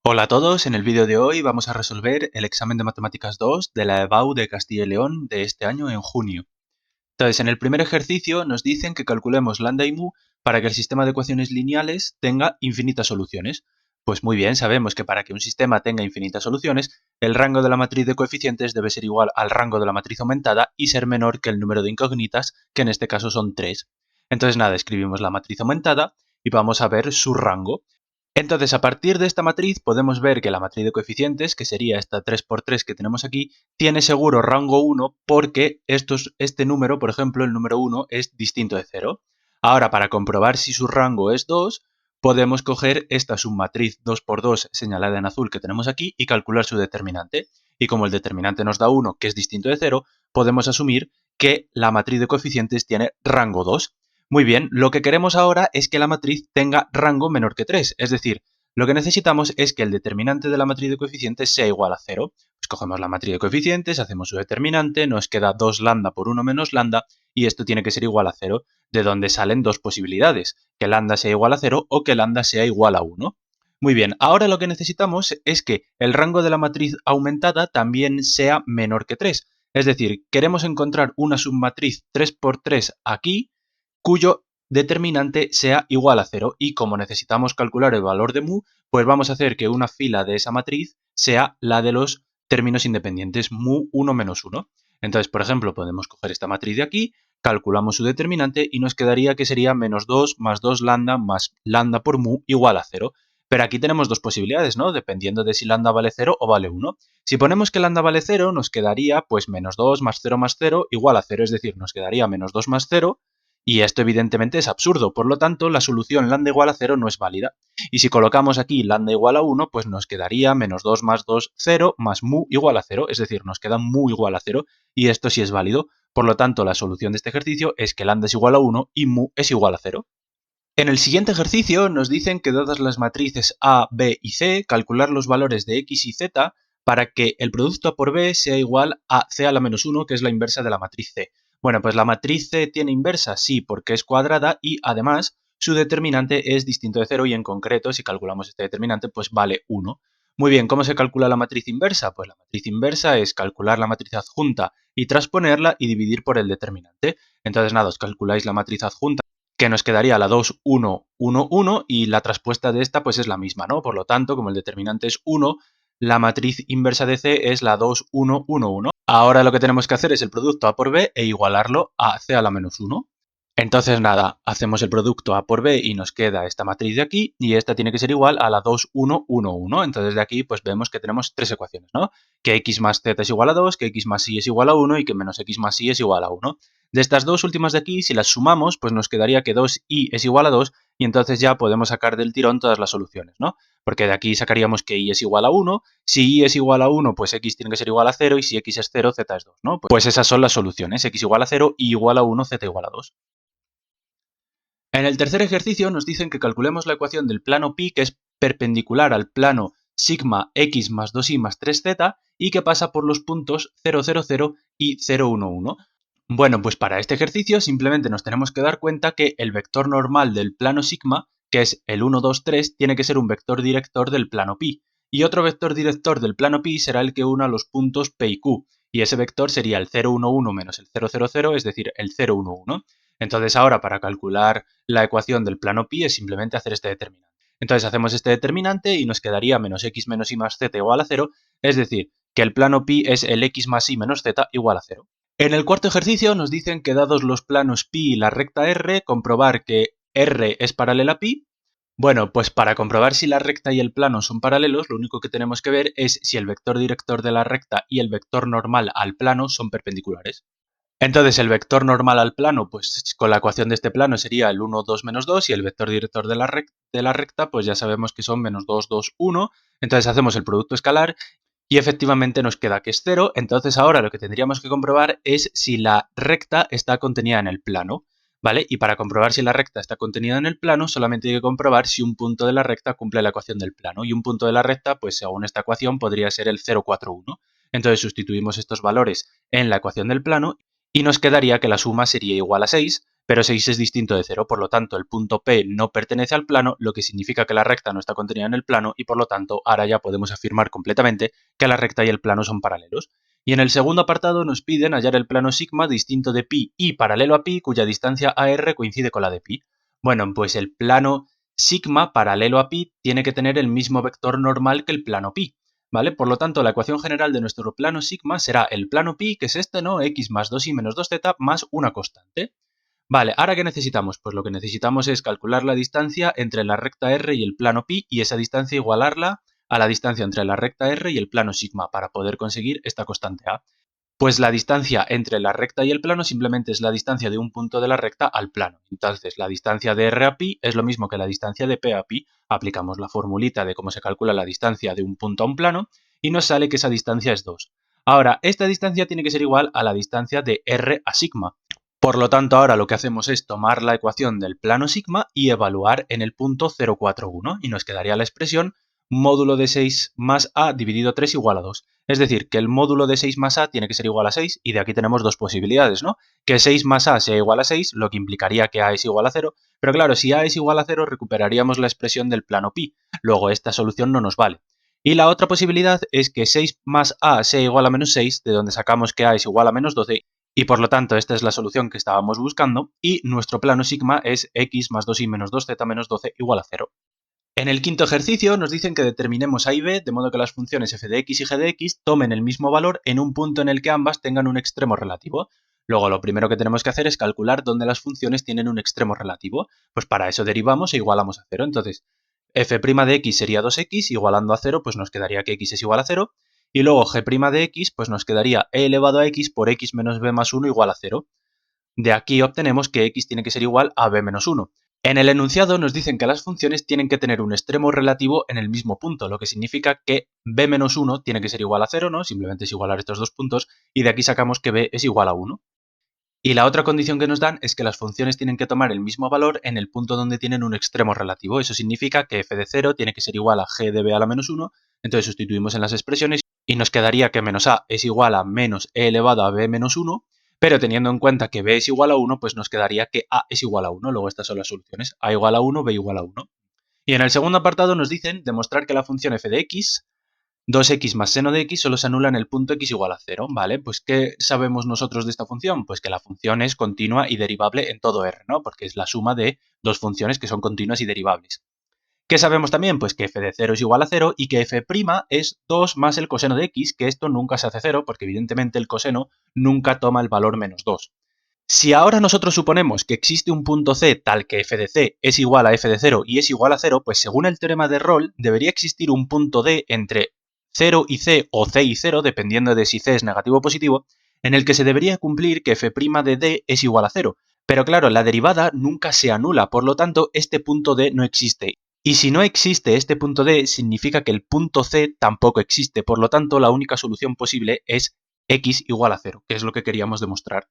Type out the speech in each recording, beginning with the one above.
Hola a todos, en el vídeo de hoy vamos a resolver el examen de Matemáticas 2 de la EBAU de Castilla y León de este año en junio. Entonces, en el primer ejercicio nos dicen que calculemos lambda y mu para que el sistema de ecuaciones lineales tenga infinitas soluciones. Pues muy bien, sabemos que para que un sistema tenga infinitas soluciones, el rango de la matriz de coeficientes debe ser igual al rango de la matriz aumentada y ser menor que el número de incógnitas, que en este caso son 3. Entonces nada, escribimos la matriz aumentada y vamos a ver su rango. Entonces, a partir de esta matriz podemos ver que la matriz de coeficientes, que sería esta 3 por 3 que tenemos aquí, tiene seguro rango 1 porque este número, por ejemplo, el número 1 es distinto de 0. Ahora, para comprobar si su rango es 2, podemos coger esta submatriz 2 por 2 señalada en azul que tenemos aquí y calcular su determinante. Y como el determinante nos da 1, que es distinto de 0, podemos asumir que la matriz de coeficientes tiene rango 2. Muy bien, lo que queremos ahora es que la matriz tenga rango menor que 3, es decir, lo que necesitamos es que el determinante de la matriz de coeficientes sea igual a 0. Pues cogemos la matriz de coeficientes, hacemos su determinante, nos queda 2 lambda por 1 menos lambda y esto tiene que ser igual a 0, de donde salen dos posibilidades, que lambda sea igual a 0 o que lambda sea igual a 1. Muy bien, ahora lo que necesitamos es que el rango de la matriz aumentada también sea menor que 3. Es decir, queremos encontrar una submatriz 3 por 3 aquí, cuyo determinante sea igual a 0 y como necesitamos calcular el valor de mu, pues vamos a hacer que una fila de esa matriz sea la de los términos independientes mu 1 menos 1. Entonces, por ejemplo, podemos coger esta matriz de aquí, calculamos su determinante y nos quedaría que sería menos 2 más 2 lambda más lambda por mu igual a 0. Pero aquí tenemos dos posibilidades, ¿no? Dependiendo de si lambda vale 0 o vale 1. Si ponemos que lambda vale 0, nos quedaría pues menos 2 más 0 igual a 0, es decir, nos quedaría menos 2 más 0 y esto evidentemente es absurdo, por lo tanto la solución lambda igual a 0 no es válida. Y si colocamos aquí lambda igual a 1, pues nos quedaría menos 2 más 2, 0, más mu igual a 0, es decir, nos queda mu igual a 0 y esto sí es válido. Por lo tanto, la solución de este ejercicio es que lambda es igual a 1 y mu es igual a 0. En el siguiente ejercicio nos dicen que dadas las matrices A, B y C, calcular los valores de X y Z para que el producto A por B sea igual a C a la menos 1, que es la inversa de la matriz C. Bueno, pues la matriz C tiene inversa, sí, porque es cuadrada y además su determinante es distinto de 0 y en concreto, si calculamos este determinante, pues vale 1. Muy bien, ¿cómo se calcula la matriz inversa? Pues la matriz inversa es calcular la matriz adjunta y transponerla y dividir por el determinante. Entonces, nada, os calculáis la matriz adjunta, que nos quedaría la 2, 1, 1, 1 y la traspuesta de esta pues es la misma, ¿no? Por lo tanto, como el determinante es 1, la matriz inversa de C es la 2, 1, 1, 1. Ahora lo que tenemos que hacer es el producto A por B e igualarlo a C a la menos 1. Entonces nada, hacemos el producto A por B y nos queda esta matriz de aquí y esta tiene que ser igual a la 2, 1, 1, 1. Entonces de aquí pues vemos que tenemos tres ecuaciones, ¿no? Que x más z es igual a 2, que x más y es igual a 1 y que menos x más y es igual a 1. De estas dos últimas de aquí, si las sumamos, pues nos quedaría que 2y es igual a 2 y entonces ya podemos sacar del tirón todas las soluciones, ¿no? Porque de aquí sacaríamos que y es igual a 1, si y es igual a 1, pues x tiene que ser igual a 0 y si x es 0, z es 2, ¿no? Pues esas son las soluciones, x igual a 0, y igual a 1, z igual a 2. En el tercer ejercicio nos dicen que calculemos la ecuación del plano pi, que es perpendicular al plano sigma x más 2y más 3z y que pasa por los puntos 0, 0, 0 y 0, 1, 1. Bueno, pues para este ejercicio simplemente nos tenemos que dar cuenta que el vector normal del plano sigma, que es el 1, 2, 3, tiene que ser un vector director del plano pi. Y otro vector director del plano pi será el que una los puntos P y Q. Y ese vector sería el 0, 1, 1 menos el 0, 0, 0, es decir, el 0, 1, 1. Entonces ahora para calcular la ecuación del plano pi es simplemente hacer este determinante. Entonces hacemos este determinante y nos quedaría menos x menos y más z igual a 0, es decir, que el plano pi es el x más y menos z igual a 0. En el cuarto ejercicio nos dicen que dados los planos pi y la recta r, comprobar que r es paralela a pi. Bueno, pues para comprobar si la recta y el plano son paralelos, lo único que tenemos que ver es si el vector director de la recta y el vector normal al plano son perpendiculares. Entonces el vector normal al plano, pues con la ecuación de este plano sería el 1, 2, menos 2 y el vector director de la recta, pues ya sabemos que son menos 2, 2, 1. Entonces hacemos el producto escalar y efectivamente nos queda que es 0. Entonces ahora lo que tendríamos que comprobar es si la recta está contenida en el plano, ¿vale? Y para comprobar si la recta está contenida en el plano, solamente hay que comprobar si un punto de la recta cumple la ecuación del plano. Y un punto de la recta, pues según esta ecuación, podría ser el 0, 4, 1. Entonces sustituimos estos valores en la ecuación del plano y nos quedaría que la suma sería igual a 6, pero 6 es distinto de 0, por lo tanto el punto P no pertenece al plano, lo que significa que la recta no está contenida en el plano y por lo tanto ahora ya podemos afirmar completamente que la recta y el plano son paralelos. Y en el segundo apartado nos piden hallar el plano sigma distinto de pi y paralelo a pi cuya distancia AR coincide con la de pi. Bueno, pues el plano sigma paralelo a pi tiene que tener el mismo vector normal que el plano pi, ¿vale? Por lo tanto, la ecuación general de nuestro plano sigma será el plano pi, que es este, ¿no? X más 2y menos 2z más una constante. Vale, ¿ahora qué necesitamos? Pues lo que necesitamos es calcular la distancia entre la recta R y el plano pi y esa distancia igualarla a la distancia entre la recta R y el plano sigma para poder conseguir esta constante A. Pues la distancia entre la recta y el plano simplemente es la distancia de un punto de la recta al plano. Entonces, la distancia de R a pi es lo mismo que la distancia de P a pi. Aplicamos la formulita de cómo se calcula la distancia de un punto a un plano y nos sale que esa distancia es 2. Ahora, esta distancia tiene que ser igual a la distancia de R a sigma. Por lo tanto, ahora lo que hacemos es tomar la ecuación del plano sigma y evaluar en el punto 0,41 y nos quedaría la expresión módulo de 6 más a dividido 3 igual a 2. Es decir, que el módulo de 6 más a tiene que ser igual a 6 y de aquí tenemos dos posibilidades, ¿no? Que 6 más a sea igual a 6, lo que implicaría que a es igual a 0, pero claro, si a es igual a 0 recuperaríamos la expresión del plano pi, luego esta solución no nos vale. Y la otra posibilidad es que 6 más a sea igual a menos 6, de donde sacamos que a es igual a menos 12, y por lo tanto esta es la solución que estábamos buscando, y nuestro plano sigma es x más 2y menos 2z menos 12 igual a 0. En el quinto ejercicio nos dicen que determinemos a y b de modo que las funciones f de x y g de x tomen el mismo valor en un punto en el que ambas tengan un extremo relativo. Luego lo primero que tenemos que hacer es calcular dónde las funciones tienen un extremo relativo. Pues para eso derivamos e igualamos a 0. Entonces, f' de x sería 2x, igualando a 0, pues nos quedaría que x es igual a 0. Y luego g' de x, pues nos quedaría e elevado a x por x menos b más 1 igual a 0. De aquí obtenemos que x tiene que ser igual a b menos 1. En el enunciado nos dicen que las funciones tienen que tener un extremo relativo en el mismo punto, lo que significa que b menos 1 tiene que ser igual a 0, ¿no? Simplemente es igualar estos dos puntos, y de aquí sacamos que b es igual a 1. Y la otra condición que nos dan es que las funciones tienen que tomar el mismo valor en el punto donde tienen un extremo relativo. Eso significa que f de 0 tiene que ser igual a g de b a la menos 1, entonces sustituimos en las expresiones y nos quedaría que menos a es igual a menos e elevado a b menos 1, pero teniendo en cuenta que b es igual a 1, pues nos quedaría que a es igual a 1. Luego estas son las soluciones, a igual a 1, b igual a 1. Y en el segundo apartado nos dicen demostrar que la función f de x 2x más seno de x solo se anula en el punto x igual a 0, ¿vale? Pues ¿qué sabemos nosotros de esta función? Pues que la función es continua y derivable en todo R, ¿no? Porque es la suma de dos funciones que son continuas y derivables. ¿Qué sabemos también? Pues que f de 0 es igual a 0 y que f' es 2 más el coseno de x, que esto nunca se hace 0 porque evidentemente el coseno nunca toma el valor menos 2. Si ahora nosotros suponemos que existe un punto C tal que f de c es igual a f de 0 y es igual a 0, pues según el teorema de Rolle debería existir un punto D entre 0 y c o c y 0, dependiendo de si c es negativo o positivo, en el que se debería cumplir que f' de D es igual a 0. Pero claro, la derivada nunca se anula, por lo tanto este punto D no existe. Y si no existe este punto D, significa que el punto C tampoco existe, por lo tanto la única solución posible es x igual a 0, que es lo que queríamos demostrar.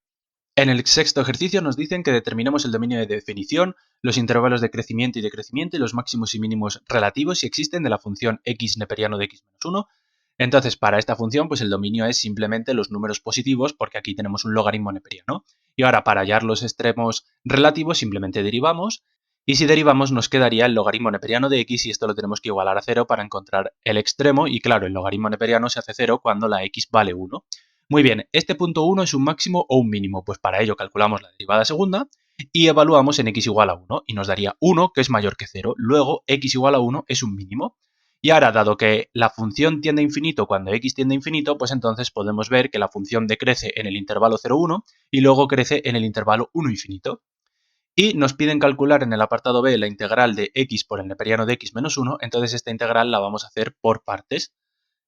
En el sexto ejercicio nos dicen que determinemos el dominio de definición, los intervalos de crecimiento y decrecimiento y los máximos y mínimos relativos si existen de la función x neperiano de x-1. Entonces, para esta función, pues el dominio es simplemente los números positivos, porque aquí tenemos un logaritmo neperiano. Y ahora, para hallar los extremos relativos, simplemente derivamos. Y si derivamos, nos quedaría el logaritmo neperiano de x, y esto lo tenemos que igualar a 0 para encontrar el extremo. Y claro, el logaritmo neperiano se hace 0 cuando la x vale 1. Muy bien, ¿este punto 1 es un máximo o un mínimo? Pues para ello calculamos la derivada segunda y evaluamos en x igual a 1 y nos daría 1 que es mayor que 0. Luego x igual a 1 es un mínimo. Y ahora, dado que la función tiende a infinito cuando x tiende a infinito, pues entonces podemos ver que la función decrece en el intervalo 0, 1 y luego crece en el intervalo 1, infinito. Y nos piden calcular en el apartado B la integral de x por el neperiano de x menos 1, entonces esta integral la vamos a hacer por partes.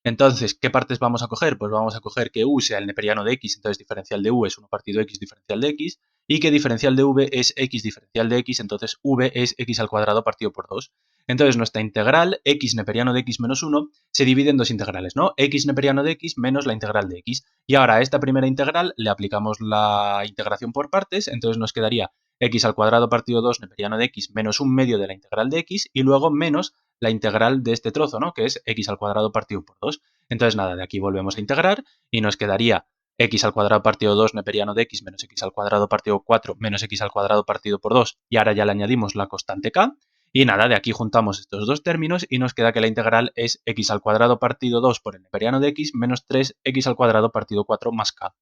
Entonces, ¿qué partes vamos a coger? Pues vamos a coger que u sea el neperiano de x, entonces diferencial de u es 1 partido x diferencial de x, y que diferencial de v es x diferencial de x, entonces v es x al cuadrado partido por 2. Entonces nuestra integral x neperiano de x menos 1 se divide en dos integrales, ¿no? X neperiano de x menos la integral de x. Y ahora a esta primera integral le aplicamos la integración por partes, entonces nos quedaría x al cuadrado partido 2 neperiano de x menos un medio de la integral de x y luego menos la integral de este trozo, ¿no? Que es x al cuadrado partido por 2. Entonces, nada, de aquí volvemos a integrar y nos quedaría x al cuadrado partido 2 neperiano de x menos x al cuadrado partido 4 menos x al cuadrado partido por 2, y ahora ya le añadimos la constante k. Y nada, de aquí juntamos estos dos términos y nos queda que la integral es x al cuadrado partido 2 por el neperiano de x menos 3x al cuadrado partido 4 más k.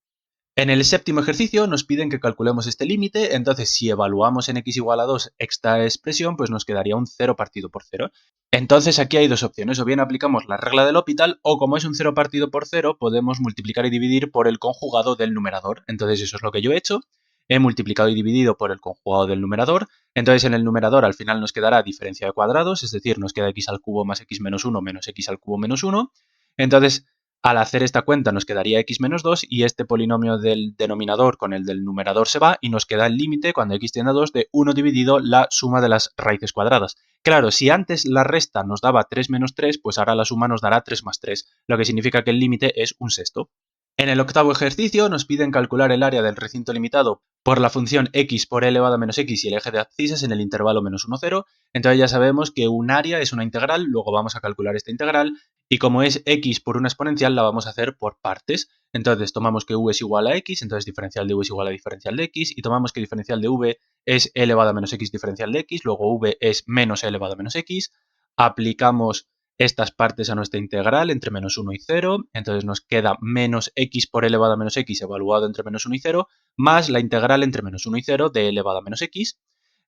En el séptimo ejercicio nos piden que calculemos este límite, entonces si evaluamos en x igual a 2 esta expresión, pues nos quedaría un 0 partido por 0. Entonces aquí hay dos opciones, o bien aplicamos la regla del L'Hopital, o como es un 0 partido por 0, podemos multiplicar y dividir por el conjugado del numerador. Entonces eso es lo que yo he hecho. He multiplicado y dividido por el conjugado del numerador. Entonces en el numerador al final nos quedará diferencia de cuadrados, es decir, nos queda x al cubo más x menos 1 menos x al cubo menos 1. Entonces, al hacer esta cuenta nos quedaría x menos 2 y este polinomio del denominador con el del numerador se va y nos queda el límite cuando x tiende a 2 de 1 dividido la suma de las raíces cuadradas. Claro, si antes la resta nos daba 3 menos 3, pues ahora la suma nos dará 3 más 3, lo que significa que el límite es un sexto. En el octavo ejercicio nos piden calcular el área del recinto limitado por la función x por e elevado a menos x y el eje de abscisas en el intervalo menos 1, 0. Entonces ya sabemos que un área es una integral, luego vamos a calcular esta integral, y como es x por una exponencial la vamos a hacer por partes. Entonces tomamos que u es igual a x, entonces diferencial de u es igual a diferencial de x, y tomamos que diferencial de v es e elevado a menos x diferencial de x, luego v es menos e elevado a menos x, aplicamos estas partes a nuestra integral entre menos 1 y 0, entonces nos queda menos x por e elevado a menos x evaluado entre menos 1 y 0, más la integral entre menos 1 y 0 de e elevado a menos x.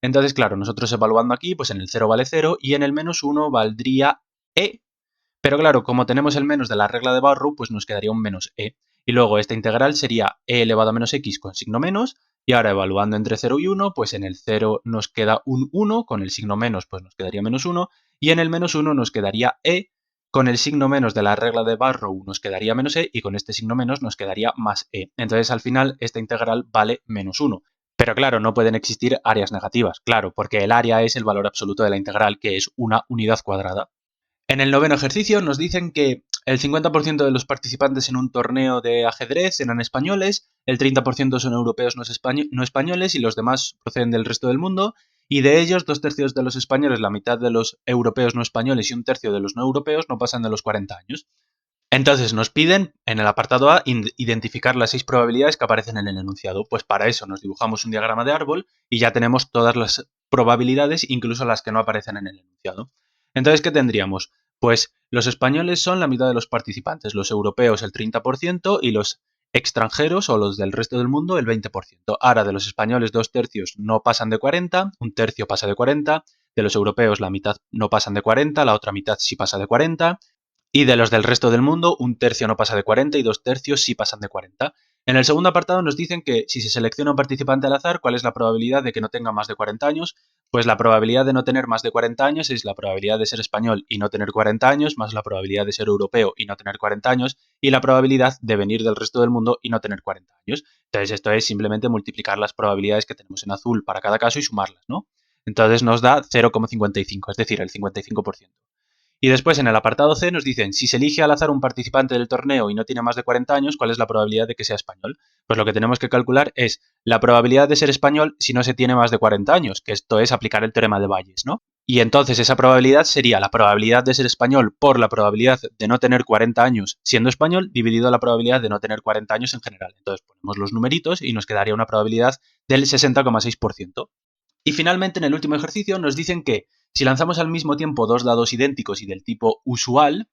Entonces, claro, nosotros evaluando aquí, pues en el 0 vale 0 y en el menos 1 valdría e. Pero claro, como tenemos el menos de la regla de Barrow, pues nos quedaría un menos e. Y luego esta integral sería e elevado a menos x con signo menos. Y ahora evaluando entre 0 y 1, pues en el 0 nos queda un 1, con el signo menos pues nos quedaría menos 1. Y en el menos 1 nos quedaría e, con el signo menos de la regla de Barrow nos quedaría menos e, y con este signo menos nos quedaría más e. Entonces al final esta integral vale menos 1. Pero claro, no pueden existir áreas negativas, claro, porque el área es el valor absoluto de la integral, que es una unidad cuadrada. En el noveno ejercicio nos dicen que el 50% de los participantes en un torneo de ajedrez eran españoles, el 30% son europeos no españoles y los demás proceden del resto del mundo, y de ellos 2/3 de los españoles, la mitad de los europeos no españoles y 1/3 de los no europeos no pasan de los 40 años. Entonces nos piden en el apartado A identificar las 6 probabilidades que aparecen en el enunciado. Pues para eso nos dibujamos un diagrama de árbol y ya tenemos todas las probabilidades, incluso las que no aparecen en el enunciado. Entonces, ¿qué tendríamos? Pues los españoles son la mitad de los participantes, los europeos el 30% y los extranjeros o los del resto del mundo el 20%. Ahora de los españoles 2/3 no pasan de 40, 1/3 pasa de 40, de los europeos la mitad no pasan de 40, la otra mitad sí pasa de 40, y de los del resto del mundo, 1/3 no pasa de 40 y 2/3 sí pasan de 40. En el segundo apartado nos dicen que si se selecciona un participante al azar, ¿cuál es la probabilidad de que no tenga más de 40 años? Pues la probabilidad de no tener más de 40 años es la probabilidad de ser español y no tener 40 años, más la probabilidad de ser europeo y no tener 40 años, y la probabilidad de venir del resto del mundo y no tener 40 años. Entonces esto es simplemente multiplicar las probabilidades que tenemos en azul para cada caso y sumarlas, ¿no? Entonces nos da 0,55, es decir, el 55%. Y después en el apartado C nos dicen, si se elige al azar un participante del torneo y no tiene más de 40 años, ¿cuál es la probabilidad de que sea español? Pues lo que tenemos que calcular es la probabilidad de ser español si no se tiene más de 40 años, que esto es aplicar el teorema de Bayes, ¿no? Y entonces esa probabilidad sería la probabilidad de ser español por la probabilidad de no tener 40 años siendo español dividido la probabilidad de no tener 40 años en general. Entonces ponemos los numeritos y nos quedaría una probabilidad del 60,6%. Y finalmente, en el último ejercicio, nos dicen que si lanzamos al mismo tiempo dos dados idénticos y del tipo usual,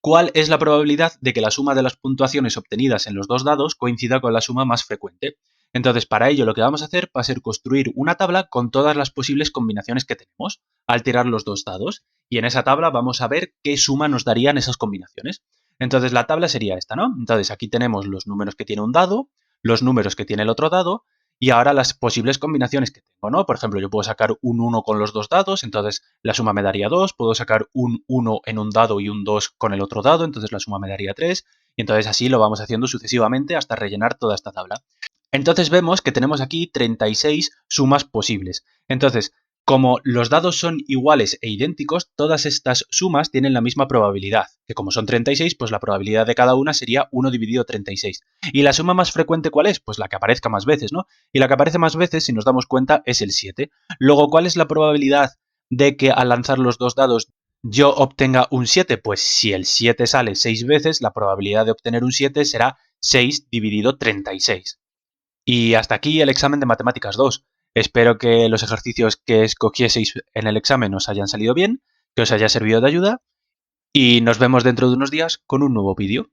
¿cuál es la probabilidad de que la suma de las puntuaciones obtenidas en los dos dados coincida con la suma más frecuente? Entonces, para ello lo que vamos a hacer va a ser construir una tabla con todas las posibles combinaciones que tenemos al tirar los dos dados. Y en esa tabla vamos a ver qué suma nos darían esas combinaciones. Entonces, la tabla sería esta, ¿no? Entonces, aquí tenemos los números que tiene un dado, los números que tiene el otro dado, y ahora las posibles combinaciones que tengo, ¿no? Por ejemplo, yo puedo sacar un 1 con los dos dados, entonces la suma me daría 2, puedo sacar un 1 en un dado y un 2 con el otro dado, entonces la suma me daría 3, y entonces así lo vamos haciendo sucesivamente hasta rellenar toda esta tabla. Entonces vemos que tenemos aquí 36 sumas posibles. Entonces, como los dados son iguales e idénticos, todas estas sumas tienen la misma probabilidad, que como son 36, pues la probabilidad de cada una sería 1 dividido 36. ¿Y la suma más frecuente cuál es? Pues la que aparezca más veces, ¿no? Y la que aparece más veces, si nos damos cuenta, es el 7. Luego, ¿cuál es la probabilidad de que al lanzar los dos dados yo obtenga un 7? Pues si el 7 sale 6 veces, la probabilidad de obtener un 7 será 6 dividido 36. Y hasta aquí el examen de Matemáticas 2. Espero que los ejercicios que escogieseis en el examen os hayan salido bien, que os haya servido de ayuda y nos vemos dentro de unos días con un nuevo vídeo.